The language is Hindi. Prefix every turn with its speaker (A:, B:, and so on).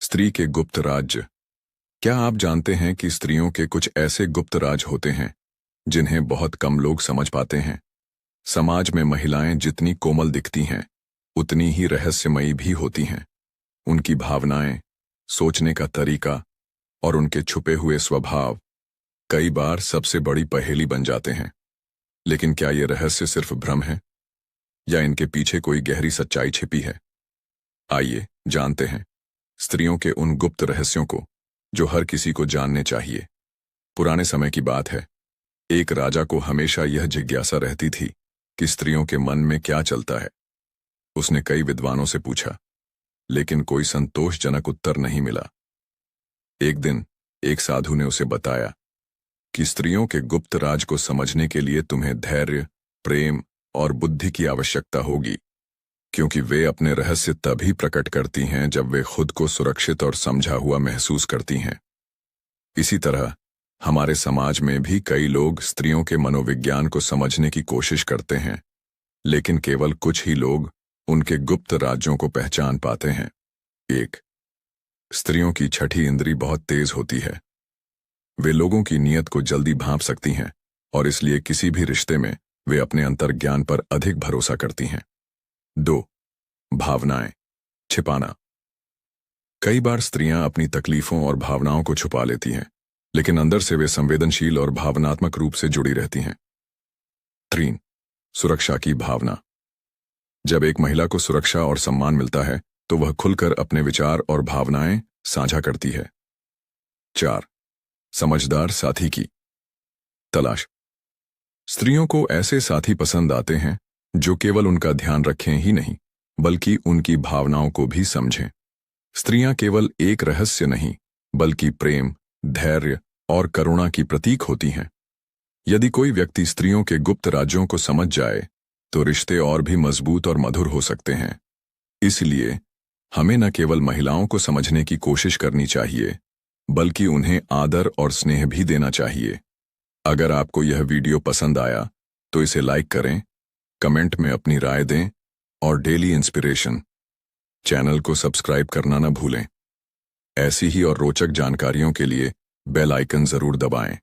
A: स्त्री के गुप्त राज्य। क्या आप जानते हैं कि स्त्रियों के कुछ ऐसे गुप्त राज होते हैं जिन्हें बहुत कम लोग समझ पाते हैं। समाज में महिलाएं जितनी कोमल दिखती हैं उतनी ही रहस्यमयी भी होती हैं। उनकी भावनाएं, सोचने का तरीका और उनके छुपे हुए स्वभाव कई बार सबसे बड़ी पहेली बन जाते हैं। लेकिन क्या ये रहस्य सिर्फ भ्रम है या इनके पीछे कोई गहरी सच्चाई छिपी है? आइए जानते हैं स्त्रियों के उन गुप्त रहस्यों को जो हर किसी को जानने चाहिए। पुराने समय की बात है। एक राजा को हमेशा यह जिज्ञासा रहती थी कि स्त्रियों के मन में क्या चलता है। उसने कई विद्वानों से पूछा, लेकिन कोई संतोषजनक उत्तर नहीं मिला। एक दिन एक साधु ने उसे बताया कि स्त्रियों के गुप्त राज को समझने के लिए तुम्हें धैर्य, प्रेम और बुद्धि की आवश्यकता होगी, क्योंकि वे अपने रहस्य तभी प्रकट करती हैं जब वे खुद को सुरक्षित और समझा हुआ महसूस करती हैं। इसी तरह हमारे समाज में भी कई लोग स्त्रियों के मनोविज्ञान को समझने की कोशिश करते हैं, लेकिन केवल कुछ ही लोग उनके गुप्त राज्यों को पहचान पाते हैं। 1. स्त्रियों की छठी इंद्री बहुत तेज होती है। वे लोगों की नीयत को जल्दी भांप सकती हैं और इसलिए किसी भी रिश्ते में वे अपने अंतर्ज्ञान पर अधिक भरोसा करती हैं। 2. भावनाएं छिपाना। कई बार स्त्रियां अपनी तकलीफों और भावनाओं को छुपा लेती हैं, लेकिन अंदर से वे संवेदनशील और भावनात्मक रूप से जुड़ी रहती हैं। 3. सुरक्षा की भावना। जब एक महिला को सुरक्षा और सम्मान मिलता है तो वह खुलकर अपने विचार और भावनाएं साझा करती है। 4. समझदार साथी की तलाश। स्त्रियों को ऐसे साथी पसंद आते हैं जो केवल उनका ध्यान रखें ही नहीं, बल्कि उनकी भावनाओं को भी समझें। स्त्रियां केवल एक रहस्य नहीं, बल्कि प्रेम, धैर्य और करुणा की प्रतीक होती हैं। यदि कोई व्यक्ति स्त्रियों के गुप्त राज्यों को समझ जाए तो रिश्ते और भी मजबूत और मधुर हो सकते हैं। इसलिए हमें न केवल महिलाओं को समझने की कोशिश करनी चाहिए, बल्कि उन्हें आदर और स्नेह भी देना चाहिए। अगर आपको यह वीडियो पसंद आया तो इसे लाइक करें, कमेंट में अपनी राय दें और डेली इंस्पिरेशन चैनल को सब्सक्राइब करना न भूलें। ऐसी ही और रोचक जानकारियों के लिए बेल आइकन जरूर दबाएं।